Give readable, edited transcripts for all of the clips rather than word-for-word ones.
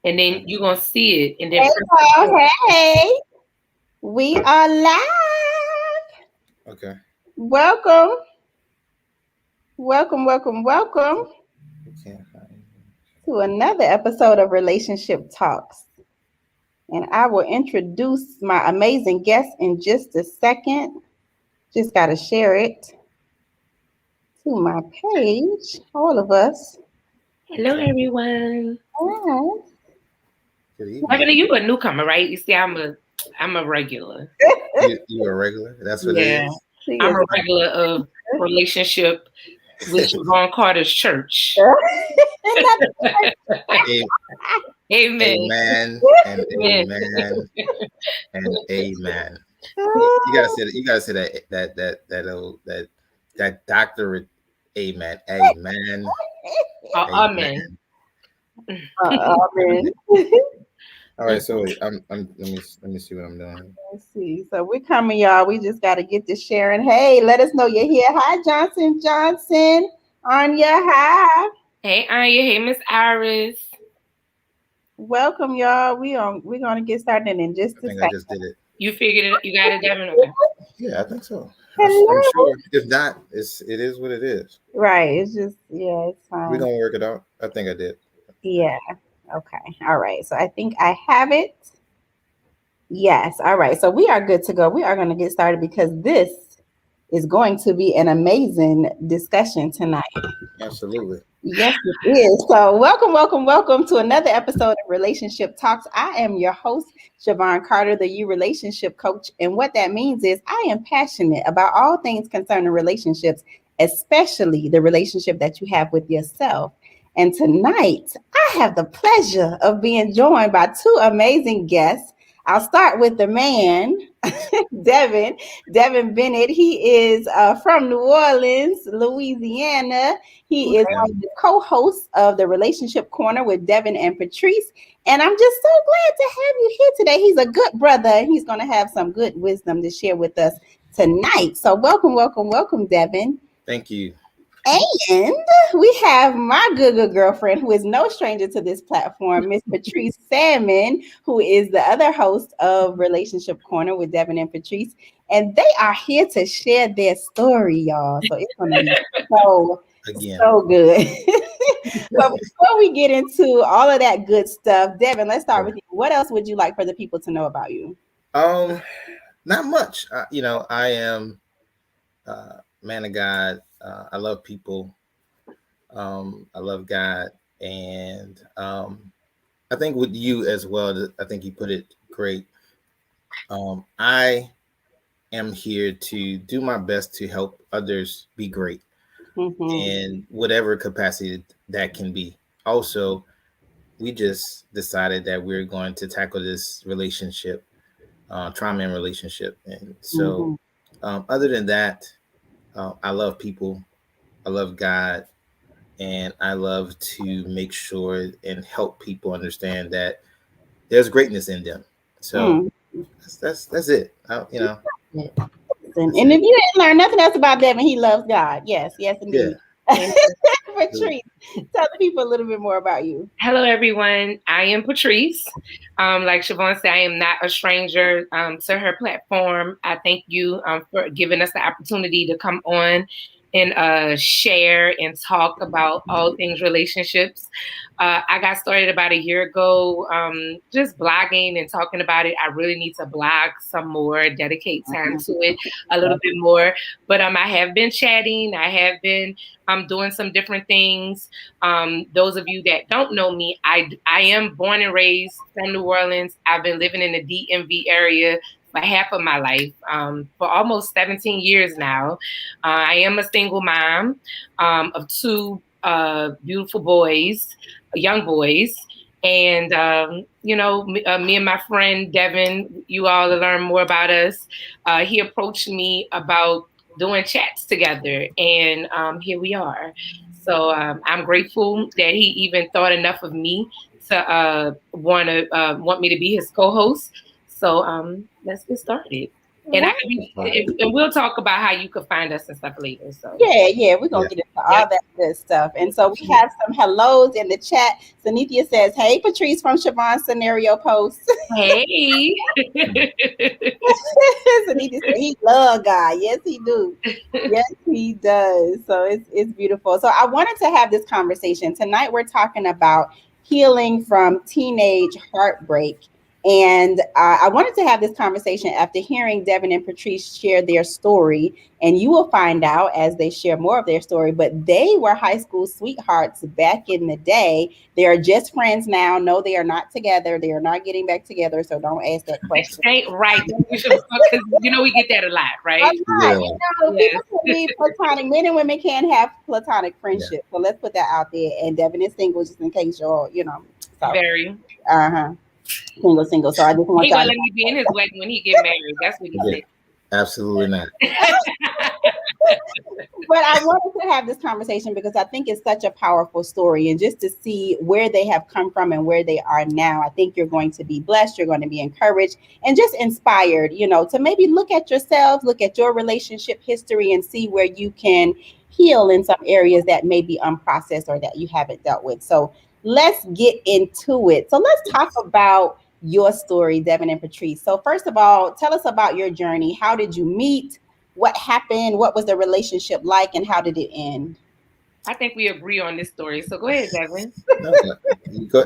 and then you're gonna see it, and then Hey, press the Paul, play. hey, we are live. Okay. Welcome, welcome We can't find. to another episode of Relationship Talks. And I will introduce my amazing guest in just a second. Just got to share it to my page. All of us. Hello, everyone. All Good evening. Devin, you a newcomer, right? You see, I'm a regular. You a regular? That's what it Yeah, is. She I'm is. a regular of relationship with Siobhan Carter's church. A- Amen. Amen and Amen. amen and amen. You gotta say that. You gotta say that doctorate. Amen. Amen. Amen. Amen. Amen. All right. So wait, let me see what I'm doing. Let's see. So we're coming, y'all. We just got to get to sharing. Hey, let us know you're here. Hi, Johnson. Anya, hi. Hey, Anya. Hey, Miss Iris. Welcome, y'all. We're gonna get started in just I a think I second. just did it. You figured it. You got it, Devin. Okay. Yeah, I think so. I'm Hello. sure. If not, it is what it is. Right. It's just it's We're fine. gonna work it out. I think I did. Yeah. Okay. All right. So I think I have it. Yes. All right. So we are good to go. We are going to get started because this is going to be an amazing discussion tonight. Absolutely. Yes, it is. So, welcome to another episode of Relationship Talks. I am your host, Siobhan Carter, the You Relationship Coach. And what that means is I am passionate about all things concerning relationships, especially the relationship that you have with yourself. And tonight, I have the pleasure of being joined by two amazing guests. I'll start with the man, Devin. Devin Bennett. He is from New Orleans, Louisiana. He is Yeah. one of the co-hosts of the Relationship Corner with Devin and Patrice. And I'm just so glad to have you here today. He's a good brother, and he's going to have some good wisdom to share with us tonight. So welcome, Devin. Thank you. And we have my good girlfriend, who is no stranger to this platform, Miss Patrice Salmon, who is the other host of Relationship Corner with Devin and Patrice. And they are here to share their story, y'all. So it's going to be so Again. so good. But before we get into all of that good stuff, Devin, let's start with you. What else would you like for the people to know about you? Um, Not much. I am man of God. I love people. I love God, and I think with you as well. I think you put it great. I am here to do my best to help others be great Mm-hmm. in whatever capacity that can be. Also, we just decided that we're going to tackle this relationship, trauma and relationship. And so, Mm-hmm. other than that, I love people, I love God, and I love to make sure and help people understand that there's greatness in them. So Mm. that's it. That's And it. if you didn't learn nothing else about Devin, he loves God. Yes, Yeah. indeed. Amen. Patrice, tell the people a little bit more about you. Hello, everyone. I am Patrice. Like Siobhan said, I am not a stranger to her platform. I thank you for giving us the opportunity to come on and share and talk about all things relationships. I got started about a year ago, just blogging and talking about it. I really need to blog some more, dedicate time to it a little bit more. But I have been chatting. I have been doing some different things. Those of you that don't know me, I am born and raised from New Orleans. I've been living in the DMV area for half of my life, for almost 17 years now. I am a single mom of two beautiful boys, young boys. And, me and my friend Devin, you all learn more about us. He approached me about doing chats together. And here we are. So I'm grateful that he even thought enough of me to want me to be his co-host. So let's get started. And and we'll talk about how you could find us and stuff later. So yeah, we're gonna get into all that good stuff. And so we have some hellos in the chat. Sanithia says, "Hey, Patrice from Siobhan's scenario post." Hey, Sanithia said he love God. Yes, he do. Yes, he does. So it's beautiful. So I wanted to have this conversation tonight. We're talking about healing from teenage heartbreak. And I wanted to have this conversation after hearing Devin and Patrice share their story. And you will find out as they share more of their story. But they were high school sweethearts back in the day. They are just friends now. No, they are not together. They are not getting back together. So don't ask that question. Ain't right. Because we get that a lot, right? People can be platonic. Men and women can have platonic friendship. Yeah. So let's put that out there. And Devin is single, just in case y'all, So, very. Single. So I just want y'all. He gonna let me be in his wedding when he get married. That's what he said. Absolutely not. But I wanted to have this conversation because I think it's such a powerful story, and just to see where they have come from and where they are now, I think you're going to be blessed, you're going to be encouraged, and just inspired, to maybe look at yourselves, look at your relationship history, and see where you can heal in some areas that may be unprocessed or that you haven't dealt with. So let's get into it. So let's talk about your story, Devin and Patrice. So first of all, tell us about your journey. How did you meet? What happened? What was the relationship like, and how did it end? I think we agree on this story. So go ahead, Devin.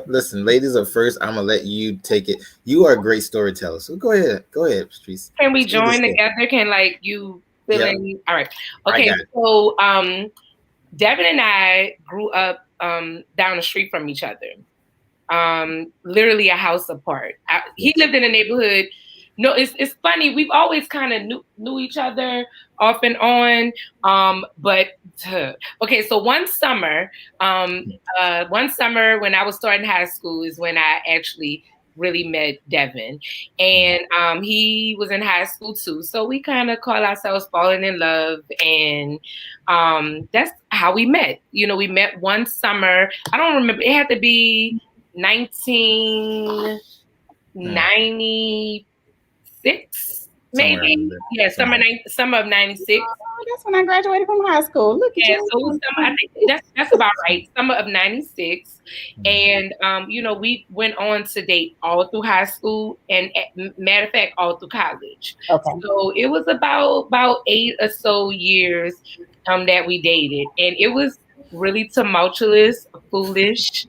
Listen, ladies are first. I'm gonna let you take it. You are a great storyteller. So go ahead, Patrice. Can we join together? Can you fill in? All right. Okay. So Devin and I grew up down the street from each other. Literally a house apart. He lived in a neighborhood. No, it's funny. We've always kind of knew each other off and on. Okay, so one summer when I was starting high school is when I actually really met Devin, and he was in high school too. So we kind of call ourselves falling in love, and that's how we met. We met one summer. I don't remember. It had to be 1996, maybe. Yeah, summer of 96. Oh, that's when I graduated from high school. Look at you. So I think that's about right. Summer of 96. And we went on to date all through high school, and matter of fact, all through college. Okay. So it was about 8 or so years that we dated, and it was really tumultuous, foolish,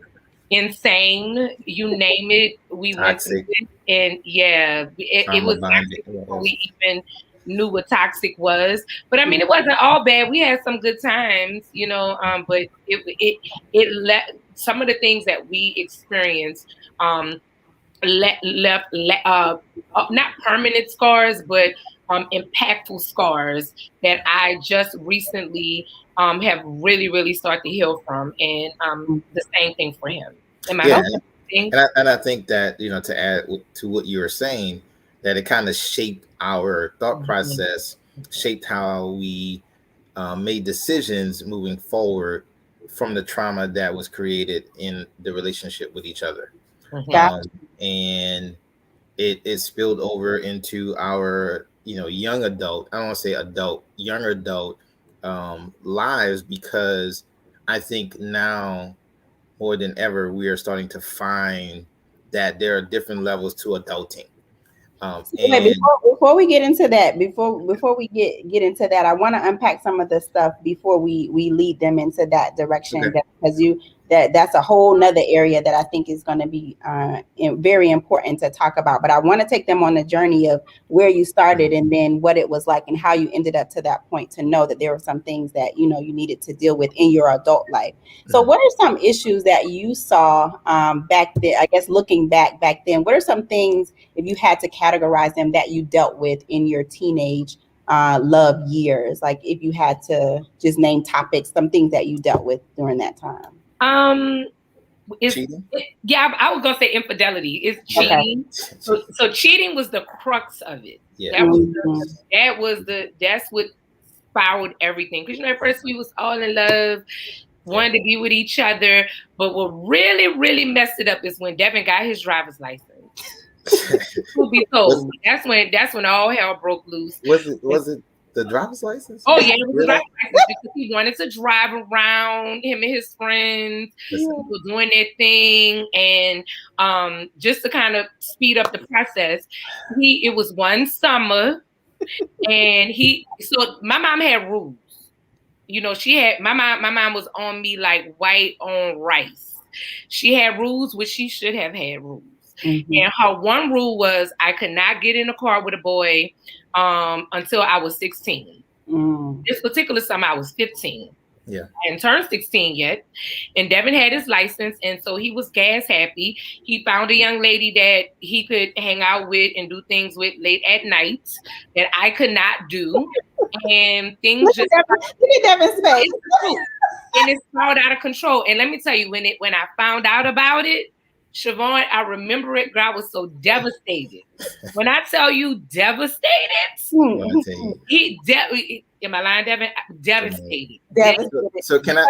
insane, you name it. We toxic. Went through it, and it was toxic before we even knew what toxic was. But I mean, it wasn't all bad. We had some good times, but it left some of the things that we experienced left not permanent scars, but impactful scars that I just recently have really, really started to heal from, and the same thing for him. Am I and I think that, to add to what you were saying, that it kind of shaped our thought process, shaped how we made decisions moving forward from the trauma that was created in the relationship with each other. And it spilled over into our, young adult, I don't want to say adult, young adult lives, because I think now more than ever, we are starting to find that there are different levels to adulting. Before we get into that, before we get into that, I want to unpack some of the stuff before we lead them into that direction, because that's a whole nother area that I think is going to be very important to talk about. But I want to take them on the journey of where you started and then what it was like and how you ended up to that point, to know that there were some things that you needed to deal with in your adult life. So what are some issues that you saw back then? I guess looking back then, what are some things, if you had to categorize them, that you dealt with in your teenage love years? Like if you had to just name topics, some things that you dealt with during that time. Cheating? I was gonna say infidelity. It's cheating. Okay. So cheating was the crux of it. Yeah. That's what spiraled everything. Because at first we was all in love, wanted to be with each other, but what really, really messed it up is when Devin got his driver's license. Truth be told, that's when all hell broke loose. Was it the driver's license? Oh yeah, it was a driver's license because he wanted to drive around, him and his friends. People doing their thing, and just to kind of speed up the process, it was one summer, and so my mom had rules. You know, my mom was on me like white on rice. She had rules, which she should have had rules. Mm-hmm. And her one rule was I could not get in a car with a boy until I was 16. This particular summer, I was 15. Yeah. I hadn't turned 16 yet. And Devin had his license. And so he was gas happy. He found a young lady that he could hang out with and do things with late at night that I could not do. And things look at Devin's face. And it spiraled out of control. And let me tell you, when I found out about it, Siobhan, I remember it, girl, I was so devastated. When I tell you devastated, am I lying, Devin? Devastated. So can I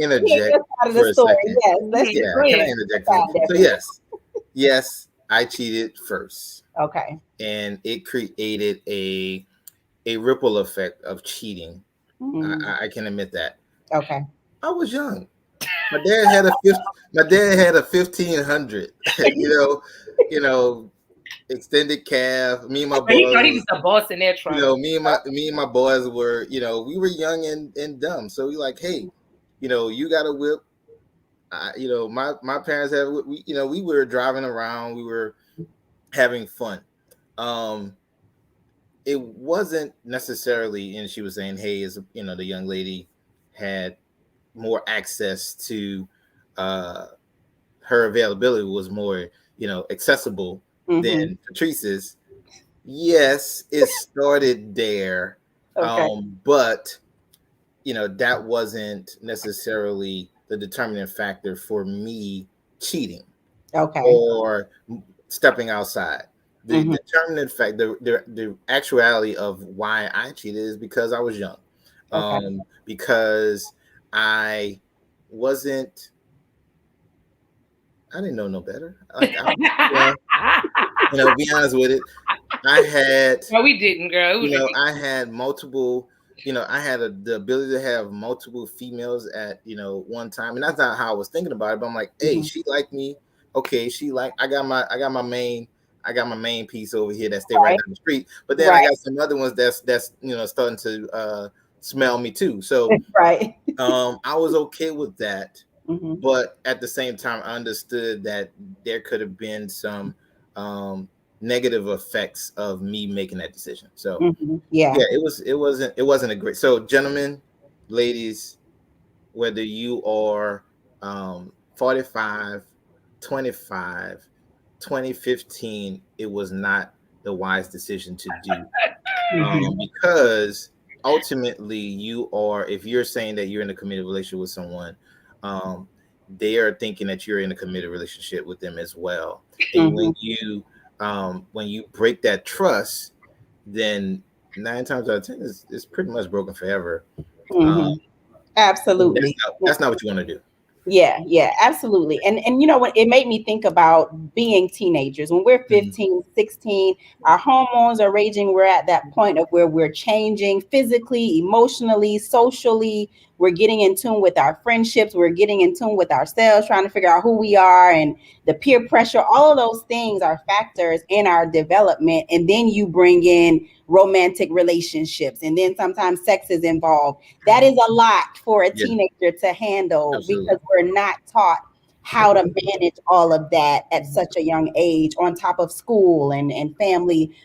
interject for a second? Yes, can I interject? So yes, I cheated first. Okay. And it created a ripple effect of cheating. I can admit that. Okay. I was young. My dad had a 1500. you know, extended cab. Me and my boys. He thought he was the boss in that truck. You know, me and my boys were. We were young and dumb. So we like, hey, you got a whip. My parents had. We were driving around. We were having fun. It wasn't necessarily, and she was saying, hey, the young lady had more access to her availability was more, accessible than Patrice's. Yes, it started there. Okay. But that wasn't necessarily the determining factor for me cheating. Okay. Or stepping outside. The determinant fact, the actuality of why I cheated is because I was young. Okay. Because I didn't know no better. Be honest with it. I had. No, we didn't, girl. I had multiple. I had the ability to have multiple females at one time, and that's not how I was thinking about it. But I'm like, hey, she liked me. Okay, I got my main piece over here that stay right down the street. But then I got some other ones that's starting to smell me too. So I was okay with that. But at the same time, I understood that there could have been some negative effects of me making that decision. So it wasn't a great. So gentlemen, ladies, whether you are 45, 25, 2015, it was not the wise decision to do because ultimately if you're saying that you're in a committed relationship with someone, they are thinking that you're in a committed relationship with them as well. And when you break that trust, then 9 times out of 10 it's pretty much broken forever. Absolutely. That's not what you want to do. Yeah, absolutely. And it made me think about being teenagers. When we're 15, 16, our hormones are raging. We're at that point of where we're changing physically, emotionally, socially. We're getting in tune with our friendships. We're getting in tune with ourselves, trying to figure out who we are, and the peer pressure. All of those things are factors in our development. And then you bring in romantic relationships, and then sometimes sex is involved. That is a lot for a teenager to handle. Absolutely. Because we're not taught how to manage all of that at such a young age, on top of school and family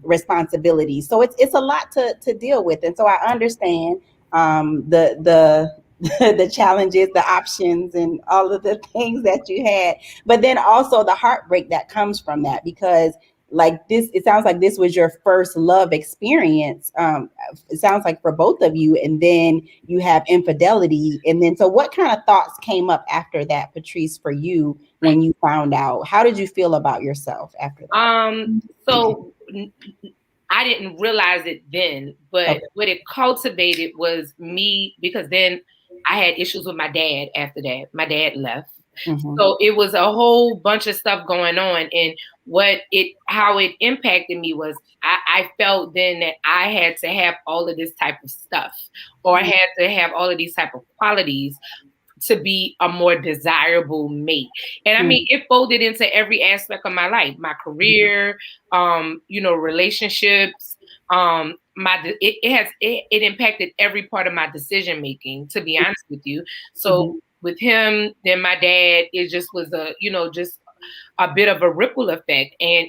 responsibilities. So it's a lot to deal with. And so I understand the challenges, the options, and all of the things that you had, but then also the heartbreak that comes from that, because it sounds like this was your first love experience. It sounds like for both of you, and then you have infidelity. And then, so what kind of thoughts came up after that, Patrice, for you when you found out? How did you feel about yourself after that? So I didn't realize it then, but what it cultivated was me, because then I had issues with my dad after that. My dad left. Mm-hmm. So it was a whole bunch of stuff going on. And how it impacted me was I felt then that I had to have all of this type of stuff, or I had to have all of these type of qualities to be a more desirable mate. And I mean, it folded into every aspect of my life, my career, relationships. It impacted every part of my decision making, to be honest with you. So with him, then my dad, it just was just a bit of a ripple effect. And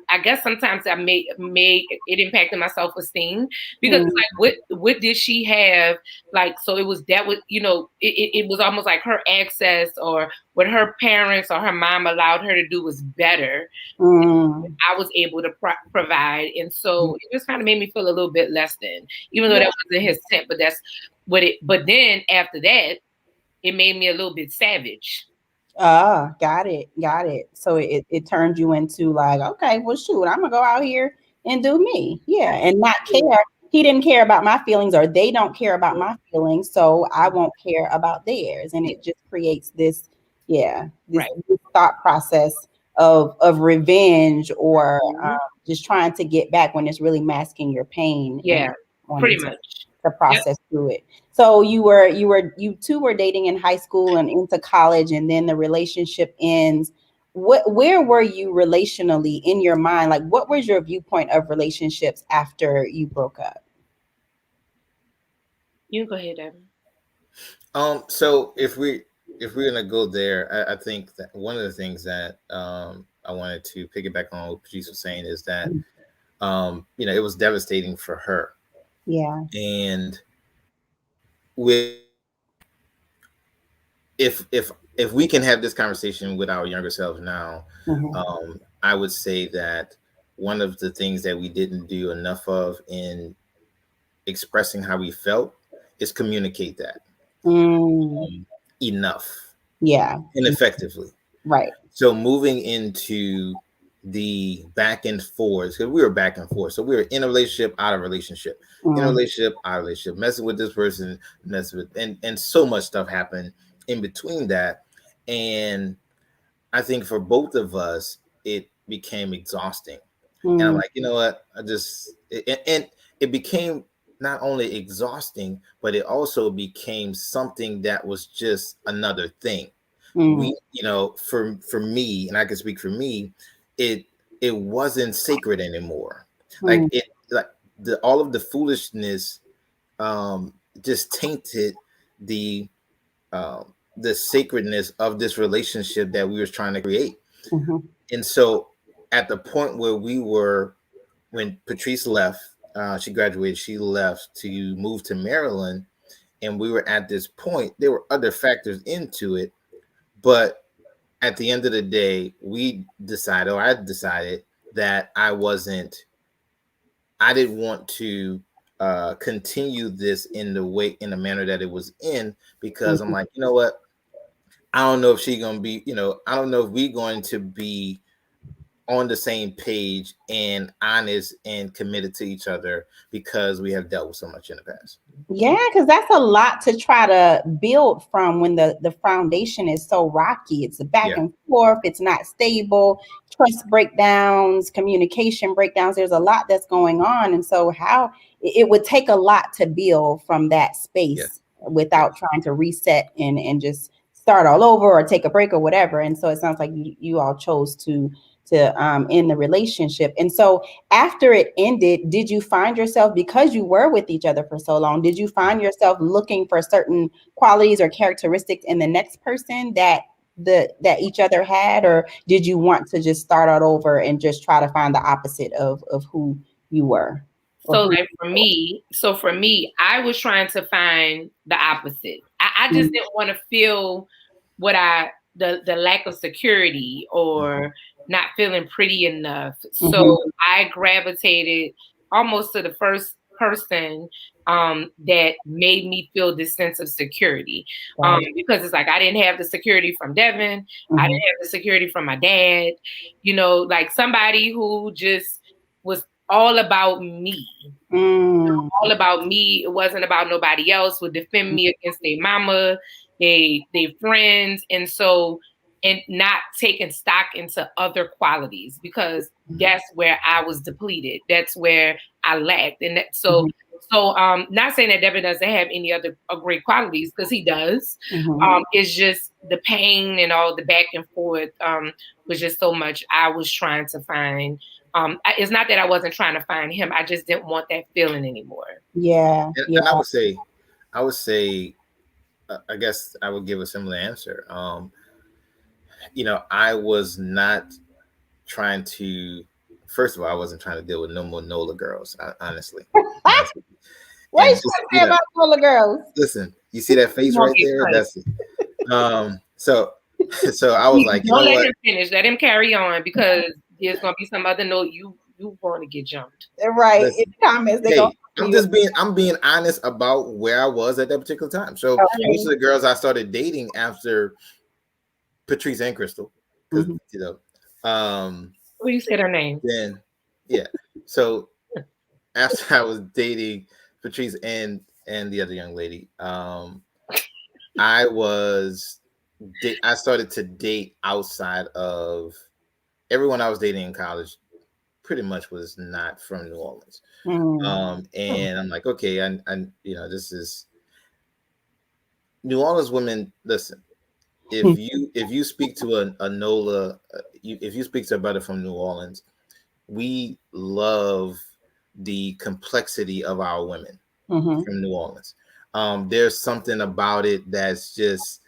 I guess sometimes I may it impacted my self-esteem, because it's like, what did she have? Like, so it was that was, it was almost like her access, or what her parents or her mom allowed her to do was better. I was able to provide. And so it just kind of made me feel a little bit less than, even though that wasn't his intent, but that's what but then after that, it made me a little bit savage. Got it. So it turned you into like, okay, well, shoot, I'm gonna go out here and do me. Yeah. And not care. He didn't care about my feelings, or they don't care about my feelings. So I won't care about theirs. And it just creates this, this thought process of revenge, or just trying to get back, when it's really masking your pain. Yeah, pretty much. To process through it. So you two were dating in high school and into college, and then the relationship ends. Where were you relationally in your mind? Like, what was your viewpoint of relationships after you broke up? You go ahead, Devin. So if we're gonna go there, I think that one of the things that I wanted to piggyback on what Patrice was saying is that it was devastating for her. Yeah. And with if we can have this conversation with our younger selves now, I would say that one of the things that we didn't do enough of in expressing how we felt is communicate that enough, and effectively. Right. So moving into the back and forth, because we were back and forth. So we were in a relationship, out of relationship, in a relationship, out of relationship, messing with this person, messing with, and so much stuff happened in between that. And I think for both of us, it became exhausting. And I'm like, you know what? And it became not only exhausting, but it also became something that was just another thing. We, for me, and I can speak for me, it wasn't sacred anymore. Like all of the foolishness just tainted the sacredness of this relationship that we were trying to create. And so at the point where we were, when Patrice left, she graduated, she left to move to Maryland, and we were at this point, there were other factors into it, but at the end of the day, I decided that I didn't want to continue this in the manner that it was in, because I'm like, you know what? I don't know if she's going to be, I don't know if we're going to be on the same page and honest and committed to each other, because we have dealt with so much in the past. Yeah, because that's a lot to try to build from when the foundation is so rocky. It's a back and forth. It's not stable. Trust breakdowns, communication breakdowns. There's a lot that's going on. And so it would take a lot to build from that space without trying to reset and just start all over or take a break or whatever. And so it sounds like you all chose to end the relationship. And so after it ended, did you find yourself, because you were with each other for so long, did you find yourself looking for certain qualities or characteristics in the next person that each other had, or did you want to just start out over and just try to find the opposite of who you were? So like for me, I was trying to find the opposite. I just didn't want to feel the lack of security or not feeling pretty enough. So I gravitated almost to the first person that made me feel this sense of security. Because it's like, I didn't have the security from Devin. I didn't have the security from my dad, like somebody who just was all about me. All about me. It wasn't about nobody else, would defend me against their mama, they friends, and so, and not taking stock into other qualities, because that's where I was depleted. That's where I lacked. And that, so not saying that Devin doesn't have any other great qualities, because he does. It's just the pain and all the back and forth was just so much. I was trying to find. It's not that I wasn't trying to find him. I just didn't want that feeling anymore. Yeah. And I would say, I guess I would give a similar answer. I was not trying to. First of all, I wasn't trying to deal with no more NOLA girls. Honestly. What you say about NOLA girls? Listen, you see that face right there? That's it. So I was like, don't let him finish. Let him carry on, because there's gonna be some other note you want to get jumped. Right. Listen, in comments, I'm being honest about where I was at that particular time. So most of the girls I started dating after Patrice and Crystal, because well, you said her name. Then so after I was dating Patrice and the other young lady, I started to date outside of everyone I was dating in college. Pretty much was not from New Orleans. And I'm like, okay, I this is New Orleans women. Listen, if you speak to a NOLA, if you speak to a brother from New Orleans, we love the complexity of our women from New Orleans. There's something about it that's just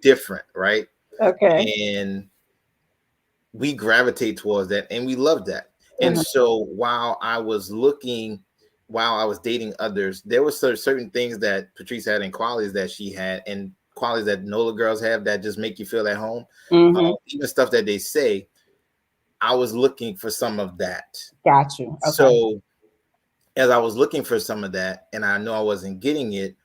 different, right? Okay. And we gravitate towards that, and we love that. And so while I was dating others, there were certain things that Patrice had and qualities that she had, and qualities that NOLA girls have that just make you feel at home. Even stuff that they say, I was looking for some of that. Got you. Okay. So as I was looking for some of that, and I know I wasn't getting it,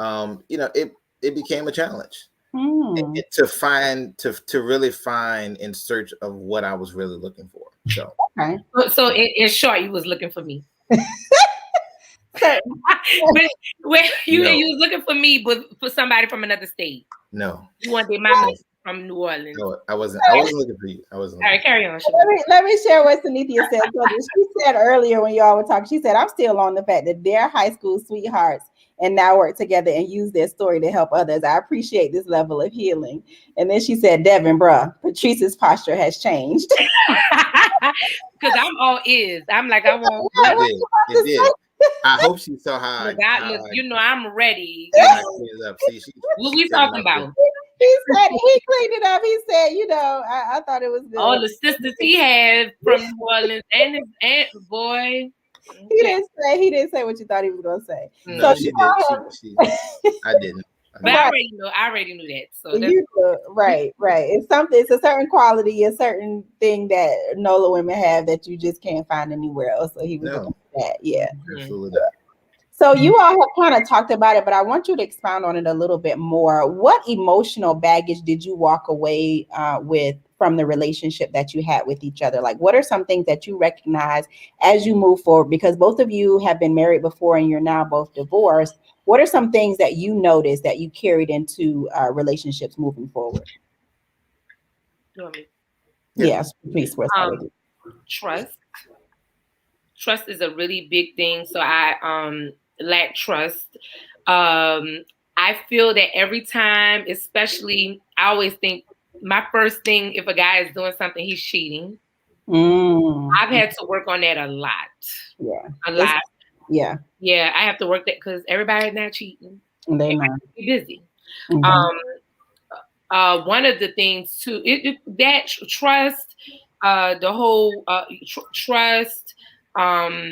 it became a challenge. To really find in search of what I was really looking for. So, so in short, you was looking for me. But you was looking for me, but for somebody from another state. No, you wanted my from New Orleans. No, I wasn't looking for you. I wasn't. All right, carry on. Let me share what Sunithia said. So she said earlier when y'all were talking, she said, I'm still on the fact that they're high school sweethearts and now work together and use their story to help others. I appreciate this level of healing. And then she said, Devin, bruh, Patrice's posture has changed. Because I'm all ears. I'm like, I won't. It did. I hope she saw how. I'm ready. What we talking about? He said he cleaned it up. He said, I thought it was good. All the sisters he had from New Orleans and his aunt, boy. He didn't say what you thought he was gonna say. No, she did. I didn't. But I already knew that. So right. It's a certain quality, a certain thing that NOLA women have that you just can't find anywhere else. So he was looking for that. Yeah. Absolutely. So you all have kind of talked about it, but I want you to expound on it a little bit more. What emotional baggage did you walk away with from the relationship that you had with each other? Like, what are some things that you recognize as you move forward? Because both of you have been married before and you're now both divorced. What are some things that you noticed that you carried into relationships moving forward? Yes, please. Trust. Trust is a really big thing. So I lack trust. I feel that every time, especially, I always think my first thing, if a guy is doing something, he's cheating. I've had to work on that a lot. Yeah. A lot. Yeah. Yeah, I have to work that because everybody's not cheating. They're not. Be busy. One of the things too, that trust, the whole trust, not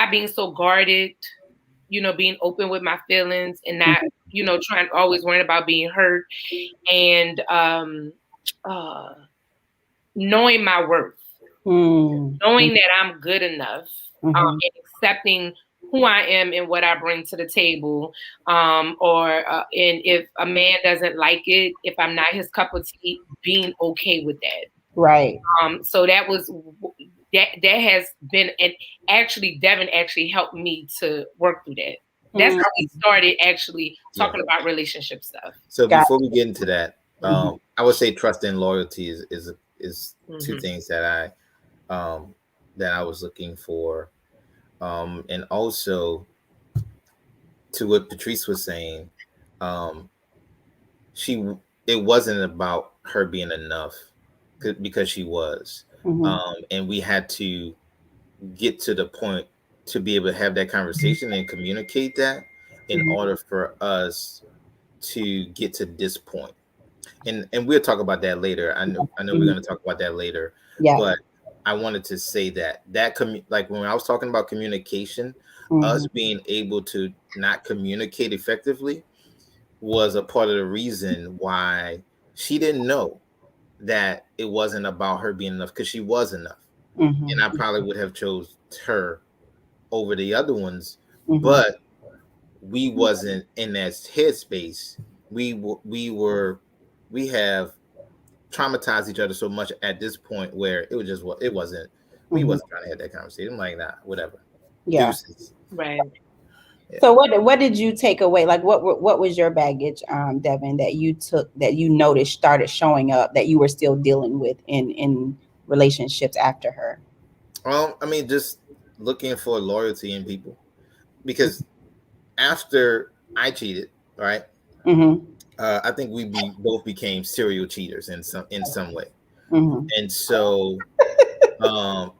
being so guarded, being open with my feelings and not, trying always worrying about being hurt, and knowing my worth, knowing that I'm good enough, and accepting who I am and what I bring to the table, and if a man doesn't like it, if I'm not his cup of tea, being okay with that. Right. So that has been, and actually Devin actually helped me to work through that. That's how we started actually talking about relationship stuff. So before we get into that, I would say trust and loyalty is two things that I was looking for, and also to what Patrice was saying, she it wasn't about her being enough because she was, and we had to get to the point to be able to have that conversation and communicate that in order for us to get to this point. And we'll talk about that later. I know we're going to talk about that later. But I wanted to say that like when I was talking about communication, us being able to not communicate effectively was a part of the reason why she didn't know that it wasn't about her being enough, because she was enough. And I probably would have chose her over the other ones, but we wasn't in that headspace. We have traumatized each other so much at this point where it was just it wasn't. We wasn't trying to have that conversation. I'm like, nah, whatever. Yeah. Deuces. Right. Yeah. So what did you take away? Like what was your baggage, Devin, that you took, that you noticed started showing up that you were still dealing with in relationships after her? I mean, just looking for loyalty in people, because after I cheated, right? I think we both became serial cheaters in some way, and so,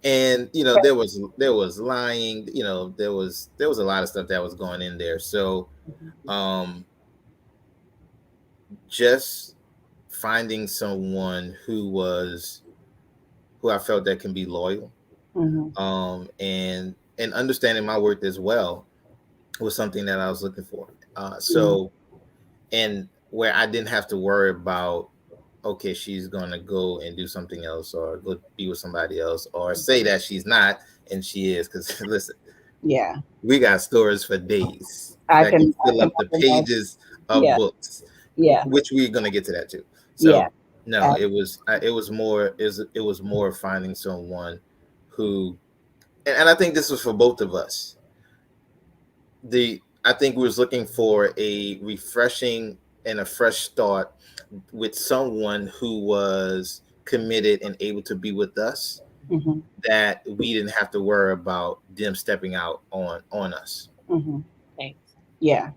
and there was lying, there was a lot of stuff that was going in there. So, just finding someone who I felt that can be loyal, and understanding my worth as well was something that I was looking for. So, and where I didn't have to worry about, okay, she's gonna go and do something else, or go be with somebody else, or say that she's not and she is. Because listen, we got stories for days that can fill up the pages of books. Which we're gonna get to that too. So no, it was more finding someone who, and I think this was for both of us. I think we was looking for a refreshing and a fresh start with someone who was committed and able to be with us, that we didn't have to worry about them stepping out on us. Thanks. Yeah.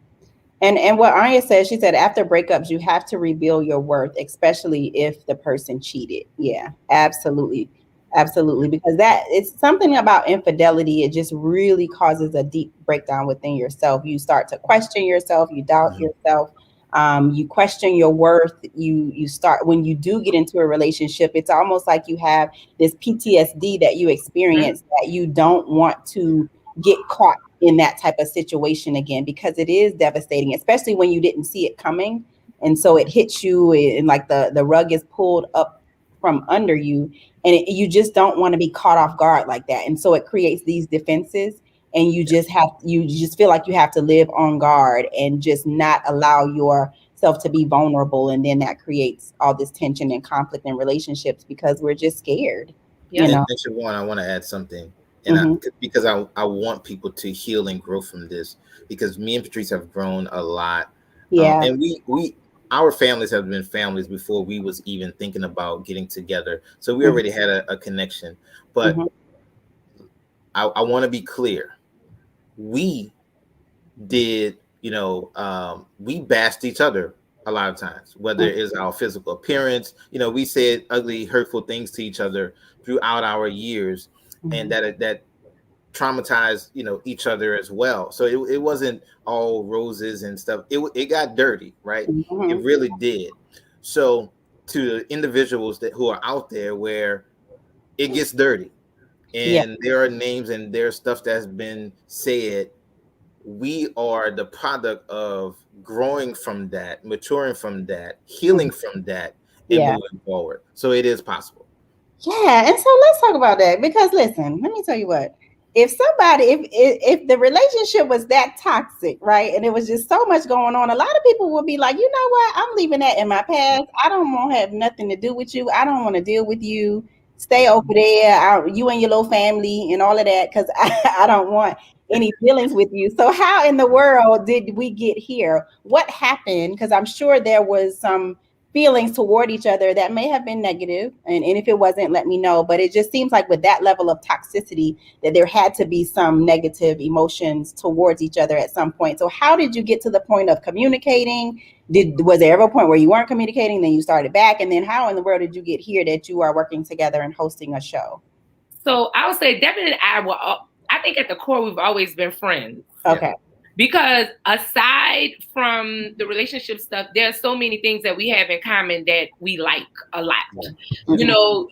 And what Anya said, she said, after breakups, you have to rebuild your worth, especially if the person cheated. Yeah, absolutely. Absolutely. Because it's something about infidelity. It just really causes a deep breakdown within yourself. You start to question yourself. You doubt yourself. You question your worth. You start, when you do get into a relationship, it's almost like you have this PTSD that you experience, that you don't want to get caught in that type of situation again, because it is devastating, especially when you didn't see it coming. And so it hits you, and like the rug is pulled up from under you, and you just don't want to be caught off guard like that. And so it creates these defenses, and you just feel like you have to live on guard and just not allow yourself to be vulnerable. And then that creates all this tension and conflict in relationships because we're just scared. Yeah. And Siobhan, I want to add something. And because I want people to heal and grow from this, because me and Patrice have grown a lot. And our families have been families before we was even thinking about getting together. So we already had a connection. But I want to be clear. We did, we bashed each other a lot of times, whether it's our physical appearance. We said ugly, hurtful things to each other throughout our years. And that traumatized, each other as well. So it wasn't all roses and stuff. It got dirty, right? It really did. So to the individuals who are out there where it gets dirty, and there are names and there's stuff that's been said, we are the product of growing from that, maturing from that, healing from that, and moving forward. So it is possible. Yeah, and so let's talk about that, because listen, let me tell you what. If the relationship was that toxic, right, and it was just so much going on, a lot of people would be like, you know what, I'm leaving that in my past. I don't want to have nothing to do with you. I don't want to deal with you. Stay over there, you and your little family and all of that, because I don't want any dealings with you. So how in the world did we get here? What happened? Because I'm sure there was some feelings toward each other that may have been negative. And if it wasn't, let me know. But it just seems like with that level of toxicity that there had to be some negative emotions towards each other at some point. So how did you get to the point of communicating? Was there ever a point where you weren't communicating, then you started back? And then how in the world did you get here that you are working together and hosting a show? So I would say Devin and I were, I think at the core, we've always been friends. Okay. Because aside from the relationship stuff, there's so many things that we have in common that we like a lot. Mm-hmm. You know,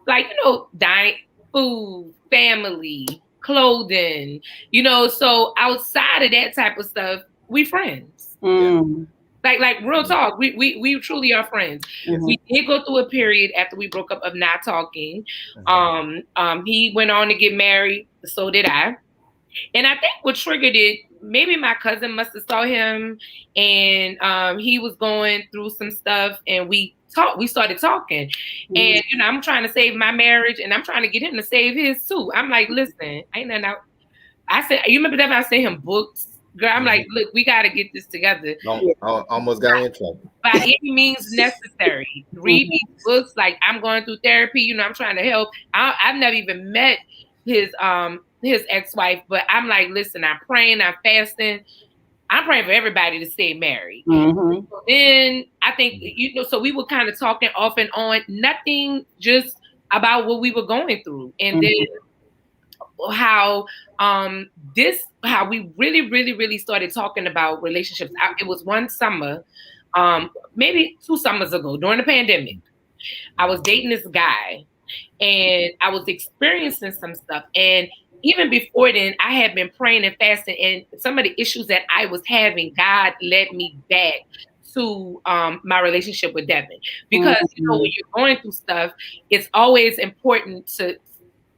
like, you know, diet, food, family, clothing, you know, so outside of that type of stuff, we friends. Mm. Like real talk, we truly are friends. Mm-hmm. We did go through a period after we broke up of not talking. He went on to get married, so did I. And I think what triggered it, maybe my cousin must have saw him, and he was going through some stuff, and we started talking. Mm-hmm. And, you know, I'm trying to save my marriage, and I'm trying to get him to save his too. I'm like, listen, ain't nothing out. I said, you remember that I sent him books? Girl, I'm like, look, we got to get this together. Almost got in trouble. By any means necessary. Read these books. Like, I'm going through therapy. You know, I'm trying to help. I've never even met his ex-wife, but I'm like, listen, I'm praying, I'm fasting. I'm praying for everybody to stay married. Mm-hmm. Then I think, you know, so we were kind of talking off and on, nothing just about what we were going through. And then how we really started talking about relationships. It was one summer, maybe 2 summers ago during the pandemic. I was dating this guy and I was experiencing some stuff. And even before then, I had been praying and fasting, and some of the issues that I was having, God led me back to my relationship with Devin. Because, you know, when you're going through stuff, it's always important to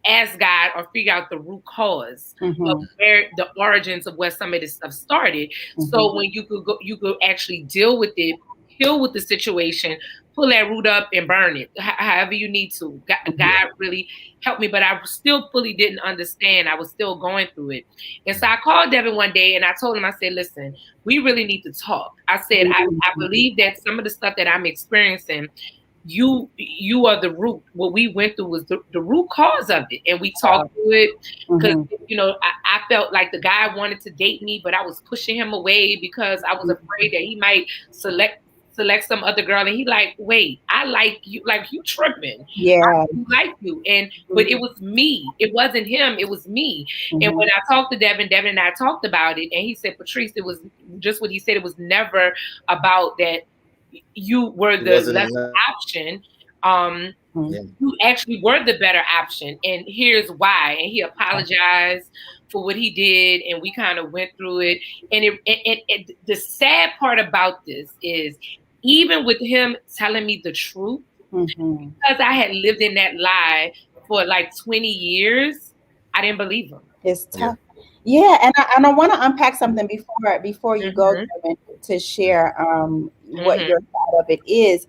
ask God or figure out the root cause of where the origins of where some of this stuff started. So when you could actually deal with it, heal with the situation, pull that root up and burn it, however you need to. God really helped me, but I still fully didn't understand. I was still going through it. And so I called Devin one day and I told him, I said, listen, we really need to talk. I said, I believe that some of the stuff that I'm experiencing, you are the root. What we went through was the root cause of it. And we talked through it because, you know, I felt like the guy wanted to date me, but I was pushing him away because I was afraid that he might select some other girl. And he like, wait, I like you. Like, you tripping. Yeah. I like you. And, but it was me. It wasn't him. It was me. And when I talked to Devin and I talked about it, and he said, Patrice, it was just what he said. It was never about that you were the lesser option. You actually were the better option. And here's why. And he apologized for what he did. And we kind of went through it. And the sad part about this is, even with him telling me the truth, because I had lived in that lie for like 20 years, I didn't believe him. It's tough. Yeah, and I want to unpack something before you go, Devin, to share what your thought of it is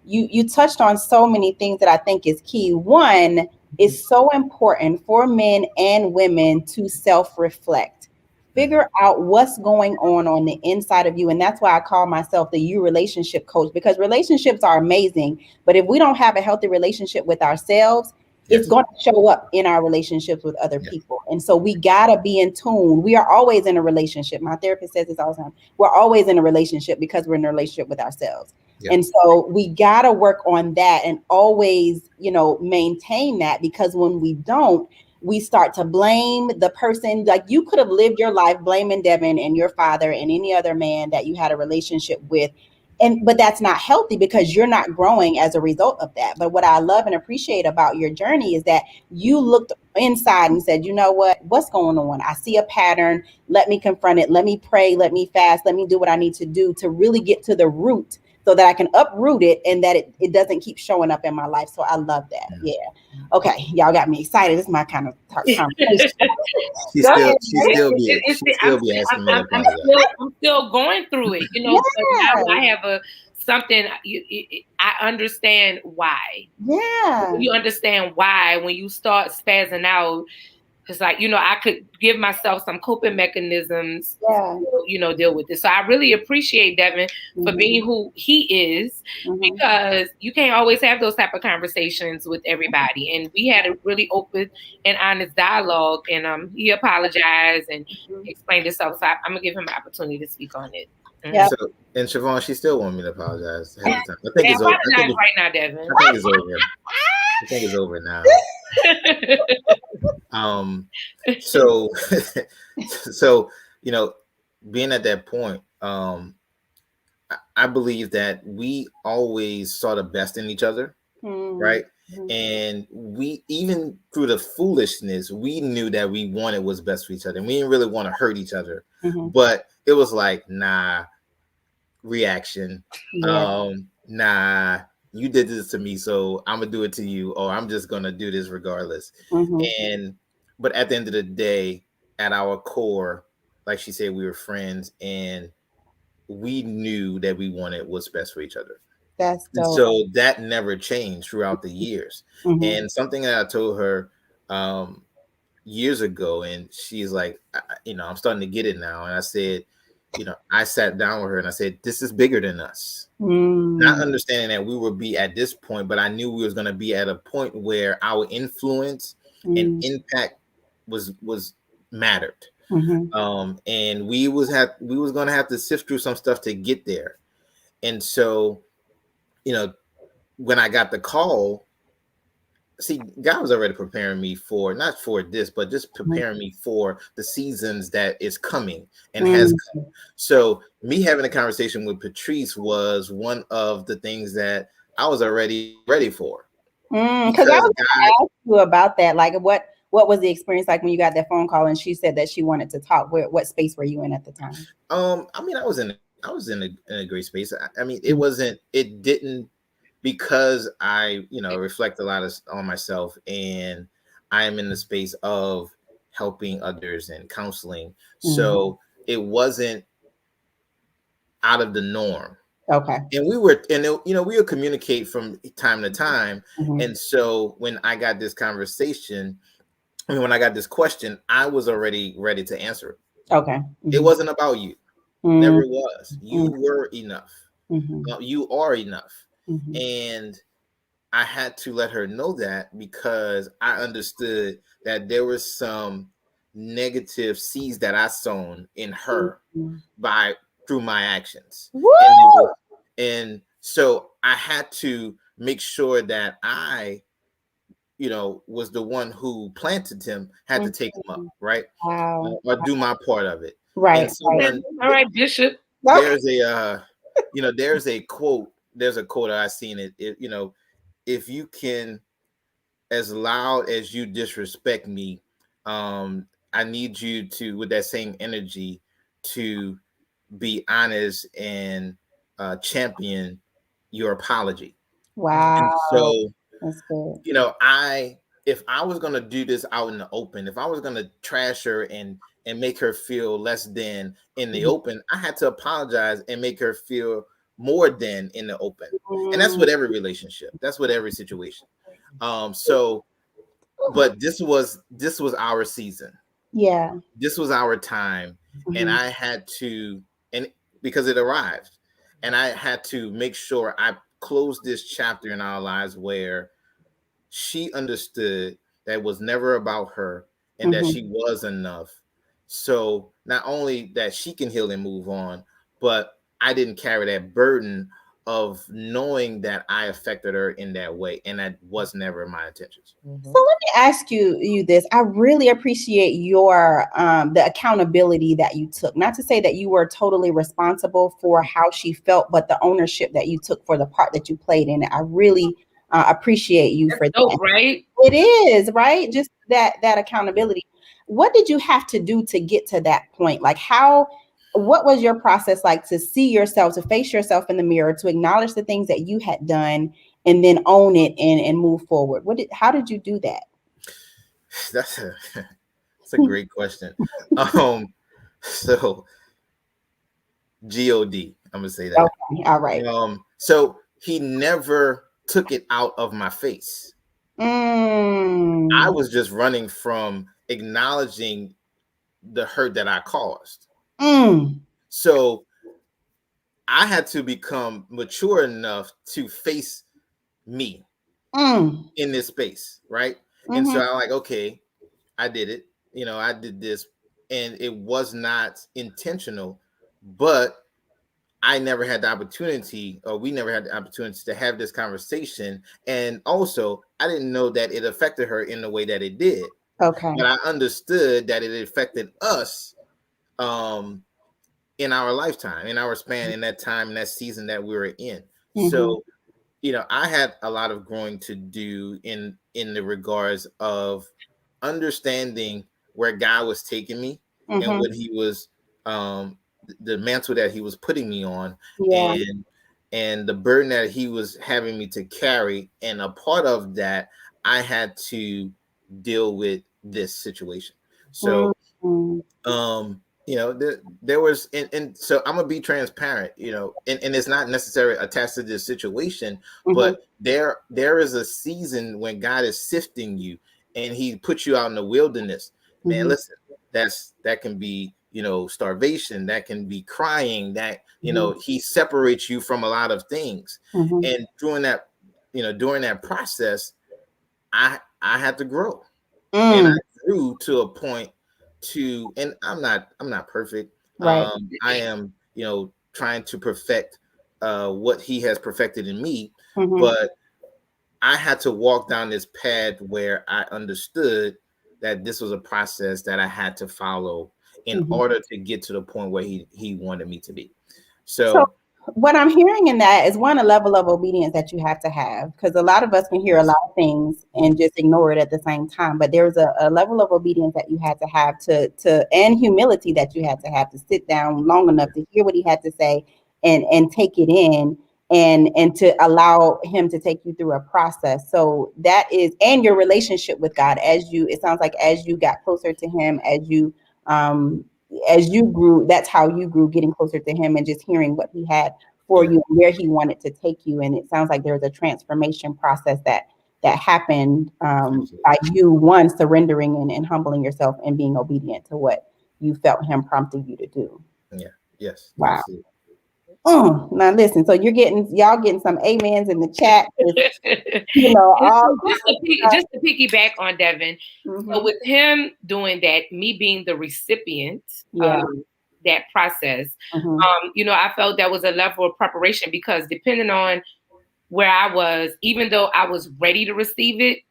you touched on so many things that I think is key. One, is so important for men and women to self-reflect. Figure out what's going on the inside of you. And that's why I call myself the You relationship coach, because relationships are amazing. But if we don't have a healthy relationship with ourselves, it's going to show up in our relationships with other people. And so we got to be in tune. We are always in a relationship. My therapist says this all the time. We're always in a relationship because we're in a relationship with ourselves. And so we got to work on that and always, you know, maintain that, because when we don't, we start to blame the person. Like, you could have lived your life blaming Devin and your father and any other man that you had a relationship with. But that's not healthy, because you're not growing as a result of that. But what I love and appreciate about your journey is that you looked inside and said, you know what's going on? I see a pattern. Let me confront it. Let me pray. Let me fast. Let me do what I need to do to really get to the root, so that I can uproot it and that it doesn't keep showing up in my life. So I love that. Yeah. Okay. Y'all got me excited. This is my kind of conversation. She still be asking me. I'm still going through it, you know. But now I have something. I understand why. Yeah. You understand why when you start spazzing out, It's like, I could give myself some coping mechanisms Yeah. to, deal with this. So I really appreciate Devin for being who he is, because you can't always have those type of conversations with everybody. And we had a really open and honest dialogue, and he apologized and explained himself. So I'm gonna give him an opportunity to speak on it. Yeah. So, and Siobhan, she still want me to apologize ahead of time. I think Yeah, it's over. apologize right now, Devin. I think it's over. I think it's over now. So, so being at that point, I believe that we always saw the best in each other, right? And we, even through the foolishness, we knew that we wanted what's best for each other, and we didn't really want to hurt each other. But it was like, nah, reaction. Nah, you did this to me, so I'm gonna do it to you, or I'm just gonna do this regardless. But at the end of the day, at our core, like she said, we were friends, and we knew that we wanted what's best for each other. That's dope. And so that never changed throughout the years. And something that I told her years ago, and she's like, I'm starting to get it now. And I said, I sat down with her and I said, this is bigger than us. Not understanding that we would be at this point, but I knew we was going to be at a point where our influence and impact was mattered. And we was going to have to sift through some stuff to get there. And so, when I got the call, see, God was already preparing me for, not for this, but just preparing me for the seasons that is coming and has come. So me having a conversation with Patrice was one of the things that I was already ready for. Because I was going to ask you about that. Like, what was the experience like when you got that phone call and she said that she wanted to talk? What space were you in at the time? I mean, I was in a great space. I mean, it didn't, because I, reflect a lot on myself, and I am in the space of helping others and counseling. So it wasn't out of the norm. Okay. And we would communicate from time to time. And so when I got this conversation, when I got this question, I was already ready to answer it. Okay. It wasn't about you. Never was. You were enough. You are enough. And I had to let her know that, because I understood that there was some negative seeds that I sown in her through my actions. And so I had to make sure that I, was the one who planted him, had to take him up, right? Wow. Or do my part of it. Right. All right, Bishop. There's a there's a quote I seen it, if you can, as loud as you disrespect me, I need you to, with that same energy, to be honest and champion your apology. Wow. And so, that's good. If I was going to do this out in the open, if I was going to trash her and make her feel less than in the open, I had to apologize and make her feel more than in the open. And that's with every relationship. That's with every situation. But this was our season. Yeah. This was our time. And I had to, and because it arrived, and I had to make sure I closed this chapter in our lives where she understood that it was never about her, and that she was enough. So not only that she can heal and move on, but I didn't carry that burden of knowing that I affected her in that way, and that was never my intentions. So let me ask you this. I really appreciate your the accountability that you took. Not to say that you were totally responsible for how she felt, but the ownership that you took for the part that you played in it. I really appreciate you for that. Right? It is, right? Just that accountability. What did you have to do to get to that point? Like, what was your process like to see yourself, to face yourself in the mirror, to acknowledge the things that you had done, and then own it and move forward? How did you do that? That's a great question. So God, I'm gonna say that. Okay, all right. So he never took it out of my face. I was just running from acknowledging the hurt that I caused. Mm. So I had to become mature enough to face me in this space, right? And so I'm like, okay, I did it. I did this, and it was not intentional, but I never had the opportunity, or we never had the opportunity to have this conversation. And also, I didn't know that it affected her in the way that it did. Okay. But I understood that it affected us in our lifetime, in our span, in that time, in that season that we were in. So, I had a lot of growing to do in the regards of understanding where God was taking me and what he was the mantle that he was putting me on, and the burden that he was having me to carry. And a part of that, I had to deal with this situation. So there was, and so I'm gonna be transparent, and it's not necessarily attached to this situation, but there is a season when God is sifting you and he puts you out in the wilderness. Man, listen, that can be, starvation, that can be crying, that, he separates you from a lot of things. And during that process, I had to grow. And I grew to a point and I'm not perfect. Right. I am, trying to perfect what he has perfected in me. But I had to walk down this path where I understood that this was a process that I had to follow in order to get to the point where he wanted me to be. So what I'm hearing in that is, one, a level of obedience that you have to have, because a lot of us can hear a lot of things and just ignore it at the same time. But there's a level of obedience that you had to have to and humility that you had to sit down long enough to hear what he had to say and take it in and to allow him to take you through a process. So that is, and your relationship with God, it sounds like as you got closer to him, as you grew, that's how you grew, getting closer to him and just hearing what he had for you and where he wanted to take you. And it sounds like there was a transformation process that happened by you, one, surrendering and humbling yourself and being obedient to what you felt him prompting you to do. Yeah. Yes. Wow. Now listen, so y'all getting some amens in the chat. Just to piggyback on Devin. So with him doing that, me being the recipient of that process, I felt that was a level of preparation, because depending on where I was, even though I was ready to receive it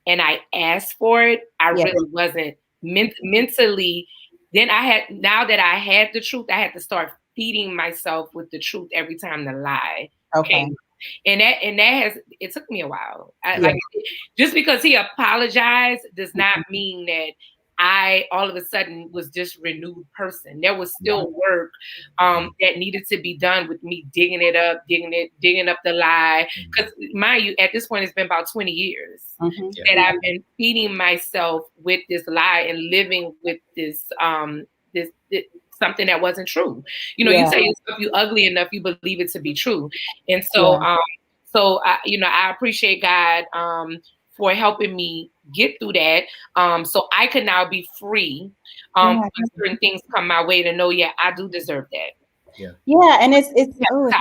and I asked for it, I really wasn't mentally. Then now that I had the truth, I had to start feeding myself with the truth every time the lie came. And it took me a while. Just because he apologized does not mean that I all of a sudden was this renewed person. There was still work that needed to be done with me digging up the lie. Because mind you, at this point, it's been about 20 years that I've been feeding myself with this lie and living with this something that wasn't true. You tell yourself you ugly enough, you believe it to be true. And so, I appreciate God for helping me get through that. So I could now be free when certain things come my way to know, I do deserve that. Yeah, and it's so much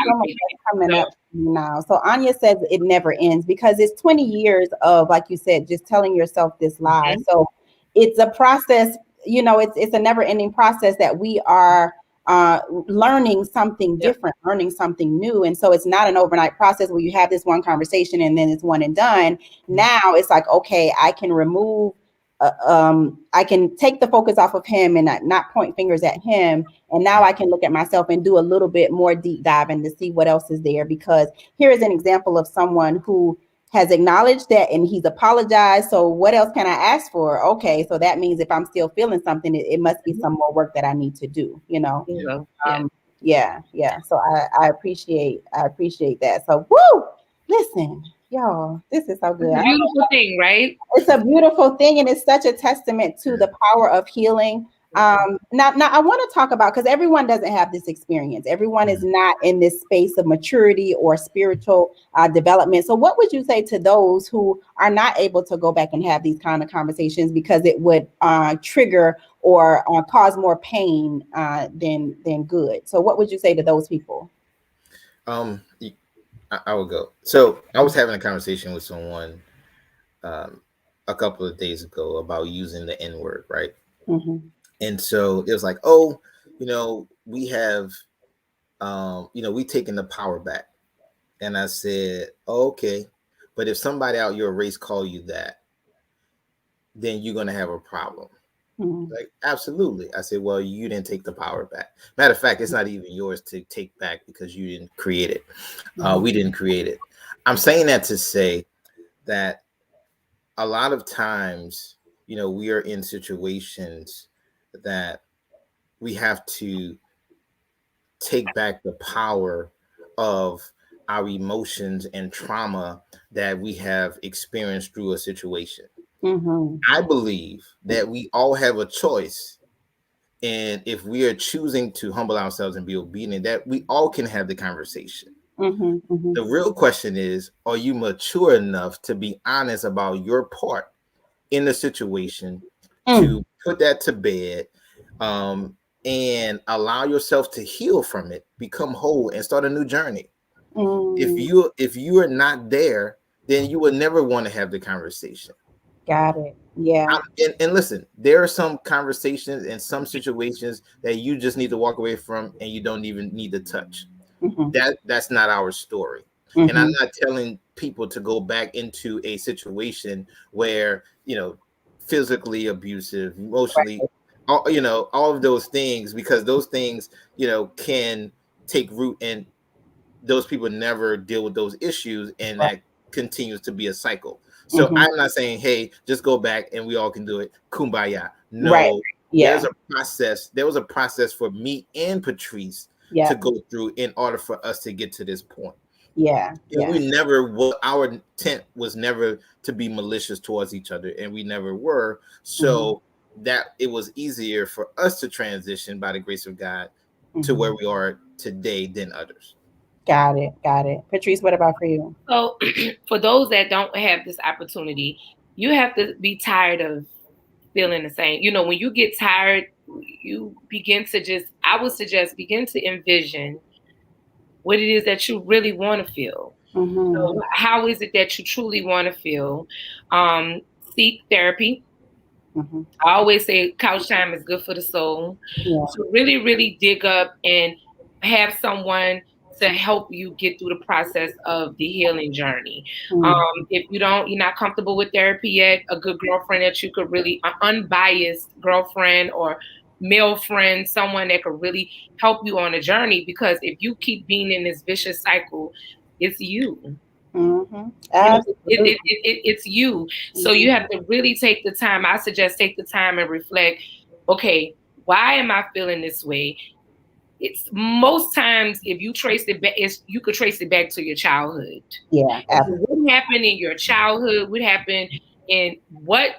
coming up now. So Anya says it never ends, because it's 20 years of, like you said, just telling yourself this lie. So it's a process, it's a never ending process that we are learning something different, learning something new. And so it's not an overnight process where you have this one conversation and then it's one and done. Now it's like, okay, I can remove I can take the focus off of him and not point fingers at him. And now I can look at myself and do a little bit more deep dive and to see what else is there. Because here is an example of someone who has acknowledged that and he's apologized. So what else can I ask for? Okay, so that means if I'm still feeling something, it must be some more work that I need to do, So I appreciate that. So listen, y'all, this is so good. It's a beautiful thing, right? It's a beautiful thing, and it's such a testament to the power of healing. Now I want to talk about, because everyone doesn't have this experience. Everyone is not in this space of maturity or spiritual development. So what would you say to those who are not able to go back and have these kind of conversations because it would trigger or cause more pain than good? So what would you say to those people? I would go. So I was having a conversation with someone a couple of days ago about using the N word, right? Mm-hmm. And so it was like, oh, we have, we taking the power back. And I said, oh, okay, but if somebody out your race call you that, then you're gonna have a problem. Mm-hmm. Like, absolutely. I said, well, you didn't take the power back. Matter of fact, it's not even yours to take back because you didn't create it. We didn't create it. I'm saying that to say that a lot of times, we are in situations that we have to take back the power of our emotions and trauma that we have experienced through a situation. Mm-hmm. I believe that we all have a choice. And if we are choosing to humble ourselves and be obedient, that we all can have the conversation. Mm-hmm. Mm-hmm. The real question is, are you mature enough to be honest about your part in the situation, to put that to bed, and allow yourself to heal from it, become whole, and start a new journey? If you are not there, then you will never want to have the conversation. Got it. Yeah. And listen, there are some conversations and some situations that you just need to walk away from, and you don't even need to touch. Mm-hmm. That's not our story. Mm-hmm. And I'm not telling people to go back into a situation where, physically abusive, emotionally, all of those things, because those things, can take root, and those people never deal with those issues, and Right. that continues to be a cycle. So Mm-hmm. I'm not saying, hey, just go back and we all can do it. Kumbaya. Right. No, Yeah. there's a process. There was a process for me and Patrice Yeah. to go through in order for us to get to this point. Yeah. Yeah. We never, our intent was never to be malicious towards each other, and we never were. So that it was easier for us to transition by the grace of God to where we are today than others. Got it. Got it. Patrice, what about for you? So for those that don't have this opportunity, you have to be tired of feeling the same. When you get tired, you begin to I would suggest begin to envision what it is that you really want to feel. Mm-hmm. So how is it that you truly want to feel? Seek therapy. Mm-hmm. I always say couch time is good for the soul. Yeah. So really, really dig up and have someone to help you get through the process of the healing journey. If you're not comfortable with therapy yet, a good girlfriend that you could really, an unbiased girlfriend or male friend, someone that could really help you on a journey. Because if you keep being in this vicious cycle, it's you. Mm-hmm. It's you. So you have to really take the time. I suggest take the time and reflect. Okay, why am I feeling this way? It's most times if you trace it back, you could trace it back to your childhood. Yeah. What happened in your childhood? What happened and what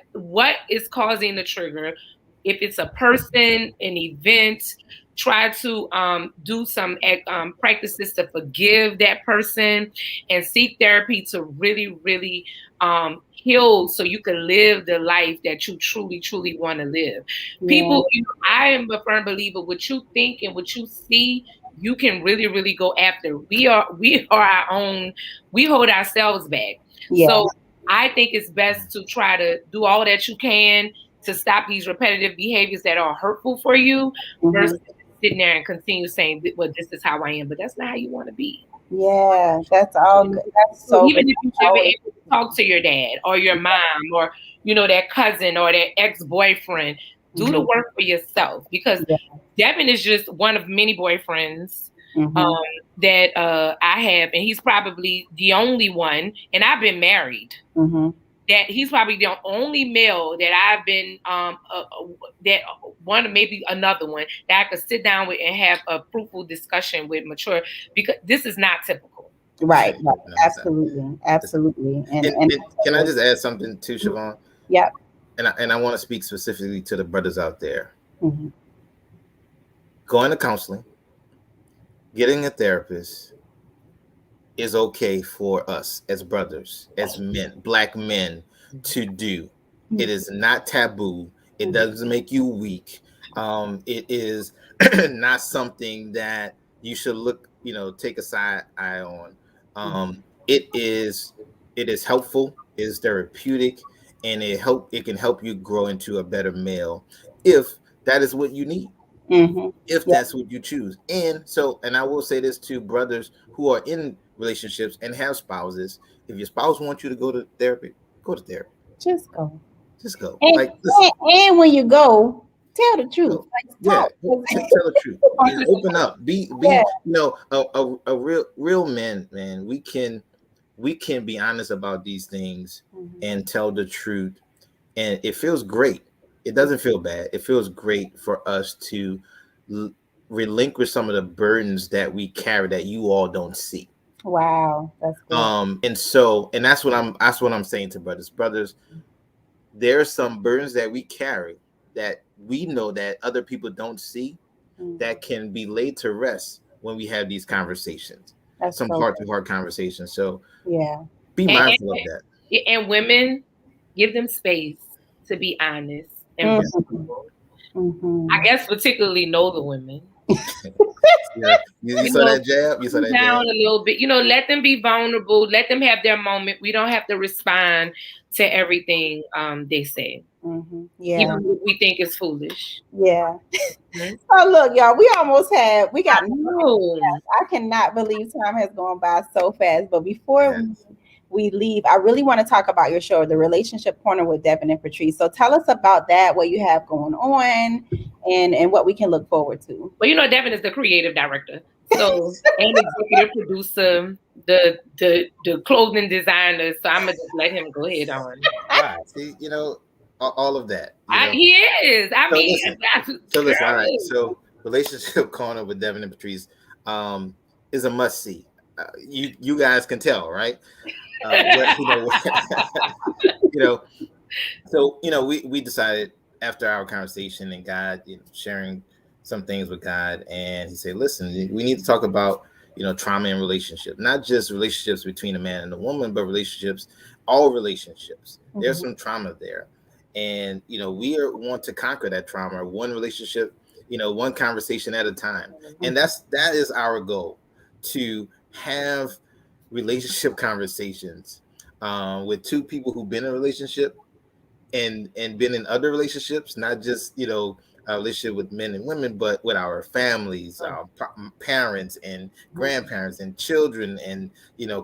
is causing the trigger? If it's a person, an event, try to do some practices to forgive that person and seek therapy to really, really heal so you can live the life that you truly, truly want to live. People, I am a firm believer, what you think and what you see, you can really, really go after. We are our own, we hold ourselves back. Yeah. So I think it's best to try to do all that you can to stop these repetitive behaviors that are hurtful for you versus sitting there and continue saying, well, this is how I am, but that's not how you want to be. Yeah, that's all good. That's so even good. if you've been able to talk to your dad or your mom or that cousin or that ex-boyfriend, do the work for yourself, because Devin is just one of many boyfriends that I have, and he's probably the only one, and I've been married. That he's probably the only male that I've been that one, maybe another one that I could sit down with and have a fruitful discussion with, mature, because this is not typical. Right. Absolutely. Absolutely. And can I just add something to Siobhan? Yeah. And I want to speak specifically to the brothers out there. Mhm. Going to counseling, getting a therapist is okay for us as brothers, as men, black men to do. It is not taboo. It doesn't make you weak. It is not something that you should look, take a side eye on. It is helpful, it is therapeutic, and it can help you grow into a better male if that is what you need, Mhm. if Yeah. that's what you choose. And I will say this to brothers who are in relationships and have spouses: if your spouse wants you to go to therapy, go to therapy. Just go. Just go. And, Like, listen, and when you go, tell the truth. go. Like Yeah, talk. tell the truth. Open up. Be Yeah. a real man. We can be honest about these things Mhm. and tell the truth, and it feels great. It doesn't feel bad. It feels great for us to l- relinquish some of the burdens that we carry that you all don't see. Wow, that's good. And that's what I'm saying to brothers. There are some burdens that we carry that we know that other people don't see, Mm. that can be laid to rest when we have these conversations, That's some so heart to good. heart conversations. So Yeah. be And, mindful of that. and women, give them space to be honest and Mhm. vulnerable. I Mhm. guess particularly know the women. Yeah, you You saw know, that jab. You saw that down jab. a little bit. Let them be vulnerable. Let them have their moment. We don't have to respond to everything they say, Mhm. Yeah. even if we think it's foolish. Yeah. Mhm. Oh, look, y'all, we got I know. I cannot believe time has gone by so fast. But before Yeah. we leave, I really want to talk about your show, the Relationship Corner with Devin and Patrice. So tell us about that, what you have going on, and what we can look forward to. Well, Devin is the creative director, so and executive producer, the clothing designer. So I'm gonna just let him go ahead on. Right. See, all of that. He is. I So mean, listen. All right. girl. So relationship corner with Devin and Patrice um, is a must see. You guys can tell, right? What you know. So we decided after our conversation and God, sharing some things with God, and He said, "Listen, we need to talk about trauma in relationship, not just relationships between a man and a woman, but relationships, all relationships. There's Mhm. some trauma there, and want to conquer that trauma, one relationship, one conversation at a time, and that is our goal, to have relationship conversations with two people who've been in a relationship and been in other relationships, not just a relationship with men and women, but with our families, our parents and grandparents and children and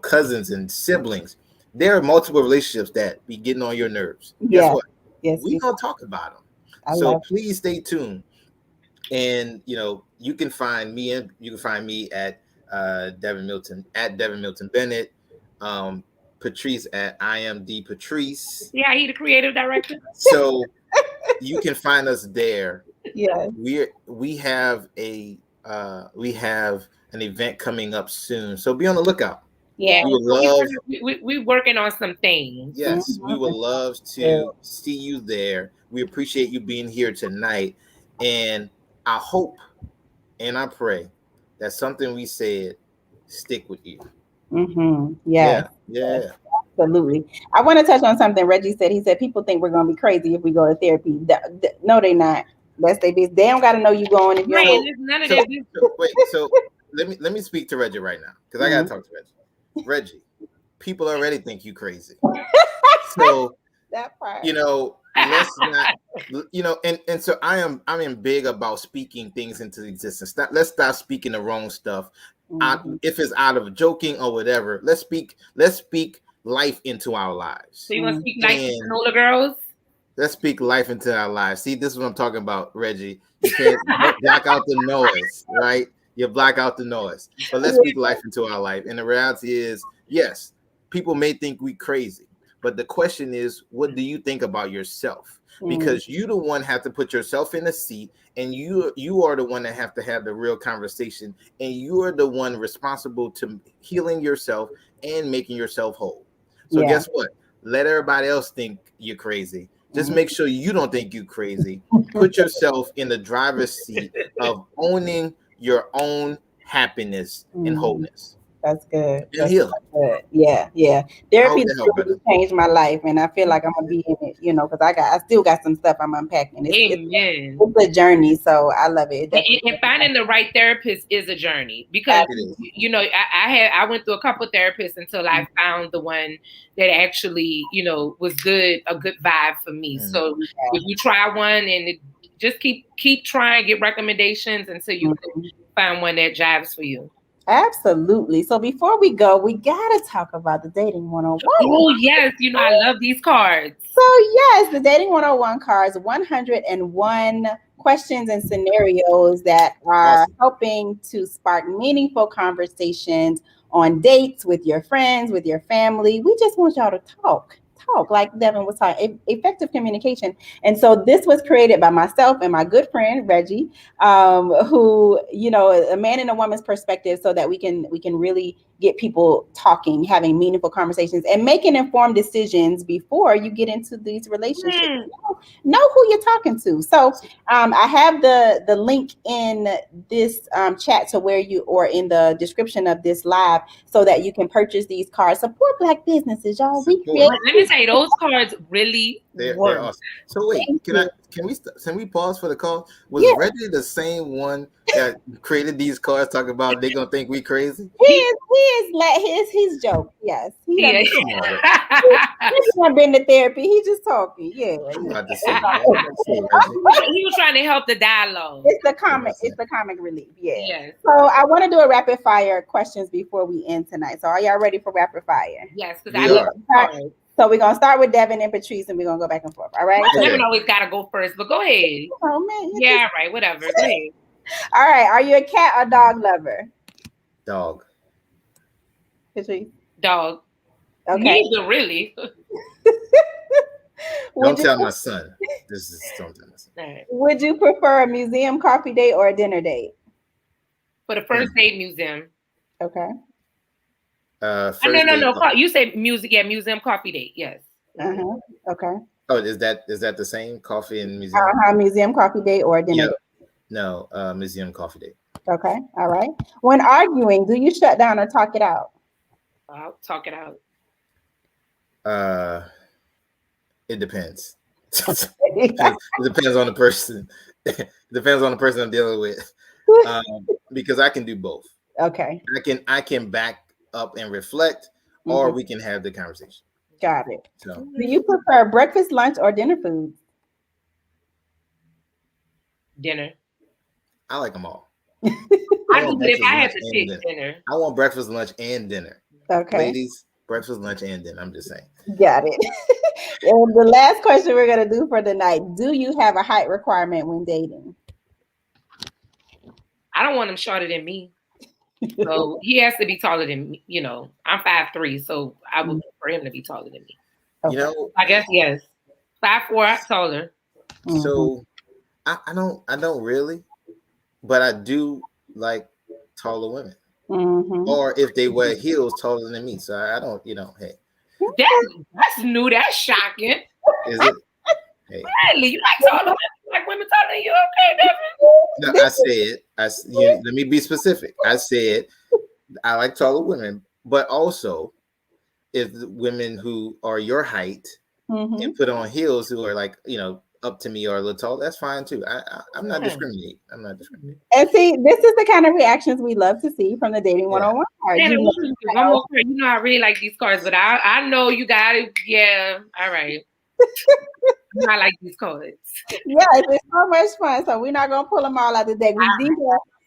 cousins and siblings. There are multiple relationships that be getting on your nerves. Guess Yes, what? yes, We gonna talk about them. I So love please stay tuned. And you can find me at Devin Milton, at Devin Milton Bennett, um, Patrice at I am D Patrice. See how he the creative director? So you can find us there. it. Yes. We have an event coming up soon, so be on the lookout. Yeah, Yeah. We would so love, we working on some things. yes, we would Mhm. love Yeah. to see you there. We appreciate you being here tonight, and I hope and I pray that something we said stick with you. Mm-hmm. Yes. Yeah, yeah. Absolutely. I want to touch on something Reggie said. He said people think we're going to be crazy if we go to therapy. No, they not. That's their business. They don't got to know you going if you don't Right, know. and it's none of So, that business. wait. So let me speak to Reggie right now, because I gotta Mhm. talk to Reggie. Reggie, people already think you crazy. So That part. let's not, and so I'm big about speaking things into existence. Let's stop speaking the wrong stuff. Mhm. If it's out of joking or whatever, let's speak life into our lives, So you want to Mhm. speak like and Granola girls? let's speak life into our lives. See, this is what I'm talking about, Reggie. You can't block out the noise, right? You block out the noise. But let's speak life into our life. And the reality is, yes, people may think we crazy, but the question is, what do you think about yourself? Mhm. Because you the one have to put yourself in a seat, and you are the one that have to have the real conversation, and you are the one responsible to healing yourself and making yourself whole. So Yeah. guess what? Let everybody else think you're crazy. Just make sure you don't think you crazy. Put yourself in the driver's seat of owning your own happiness and wholeness. That's good. And heal. Good. Yeah. Therapy really changed my life, and I feel like I'm gonna be in it, because I still got some stuff I'm unpacking. It's a journey, so I love it. And finding the right therapist is a journey, because I went through a couple therapists until I found the one that actually was a good vibe for me. So if you try one and just keep trying, get recommendations until you find one that jives for you. Absolutely. So before we go, we gotta talk about the Dating 101. Oh yes, I love these cards. So yes, the Dating 101 cards, 101 questions and scenarios that are helping to spark meaningful conversations on dates with your friends, with your family. We just want y'all to talk like Devin was talking, effective communication. And so this was created by myself and my good friend Reggie, who, a man and a woman's perspective, so that we can really get people talking, having meaningful conversations, and making informed decisions before you get into these relationships. Know who you're talking to. So I have the link in this chat to where or in the description of this live, so that you can purchase these cards. Support Black businesses, y'all. Let me say, those cards really work. Awesome. So wait, can we pause for the call? Was Reggie the same one that created these cards talking about they gonna think we crazy? He's joking. Yes. He's not been to therapy. He's just talking. Yeah. He was trying to help the dialogue. It's the comic relief. Yeah. Yes. So I want to do a rapid fire questions before we end tonight. So are y'all ready for rapid fire? Yes, because I love. So we're gonna start with Devin and Patrice, and we're gonna go back and forth. All right. Devin always gotta go first, but go ahead. Oh man. Yeah. Right. Whatever. Go ahead. All right. Are you a cat or dog lover? Dog. Patrice? Dog. Okay. Neither really. Don't tell my son. Don't tell my son. Right. Would you prefer a museum coffee date or a dinner date? For the first date, museum. Okay. No. You say music. Yeah, museum coffee date. Yes. Okay. Oh, is that the same, coffee and museum? Museum coffee date or a dinner date? No, museum coffee date. Okay. All right. When arguing, do you shut down or talk it out? I'll talk it out. It depends. It depends on the person. It depends on the person I'm dealing with. Because I can do both. Okay. I can back up and reflect, or we can have the conversation. Got it. So, do you prefer breakfast, lunch, or dinner food? Dinner. I like them all. If I had to pick dinner, I want breakfast, lunch, and dinner. Okay. Ladies, breakfast, lunch, and dinner. I'm just saying. Got it. And the last question we're gonna do for the night: do you have a height requirement when dating? I don't want him shorter than me. So he has to be taller than me. I'm 5'3", so I would prefer him to be taller than me. Okay. I guess yes. 5'4", taller. So I don't really, but I do like taller women. Or if they wear heels, taller than me. So I don't, hey. That's new. That's shocking. Is it? Hey. Really? You like taller women? Like women taller than you? Okay, Devin? No, I said, let me be specific. I said I like taller women, but also if the women who are your height and put on heels who are like, up to me or a little tall, that's fine too. I'm not discriminating. And see, this is the kind of reactions we love to see from the Dating 101 cards. I really like these cards, but I know you got it. Yeah, all right. I like these cards. Yes, it's so much fun. So we're not gonna pull them all out today.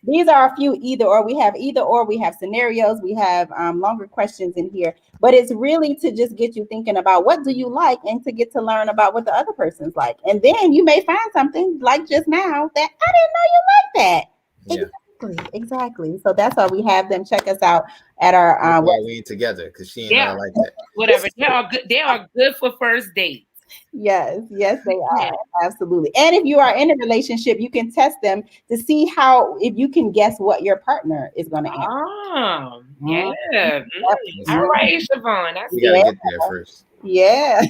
These are a few either or. We have scenarios. We have longer questions in here, but it's really to just get you thinking about what do you like and to get to learn about what the other person's like. And then you may find something like just now that I didn't know you like that. Yeah. Exactly. So that's why we have them check us out at our we ain't together because she ain't like that. Whatever. They are good for first dates. Yes, they are. Absolutely. And if you are in a relationship, you can test them to see if you can guess what your partner is going to answer. Oh, yeah. All right, Siobhan. We got to get there first. Yeah,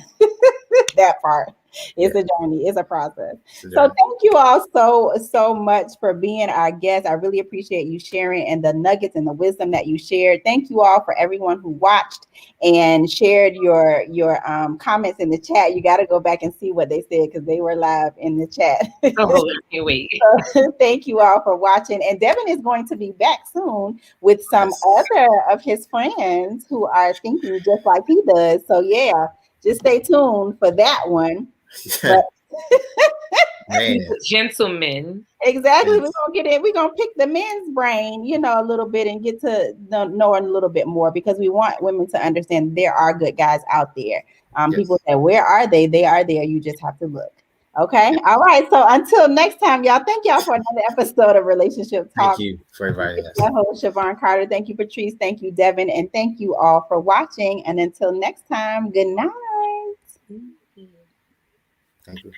that part. It's a journey. It's a process. A So thank you all so much for being our guests. I really appreciate you sharing and the nuggets and the wisdom that you shared. Thank you all for everyone who watched and shared your comments in the chat. You got to go back and see what they said because they were live in the chat. Oh, I can't wait. So, thank you all for watching. And Devin is going to be back soon with some other of his friends who are thinking just like he does. So yeah, just stay tuned for that one. But gentlemen. Exactly. We're gonna get in. We're gonna pick the men's brain, a little bit and get to know a little bit more because we want women to understand there are good guys out there. People say, where are they? They are there. You just have to look. Okay. All right. So until next time, y'all. Thank y'all for another episode of Relationship Talk. Thank you for inviting us. My host Siobhan Carter. Thank you, Patrice. Thank you, Devin, and thank you all for watching. And until next time, good night. Thank you.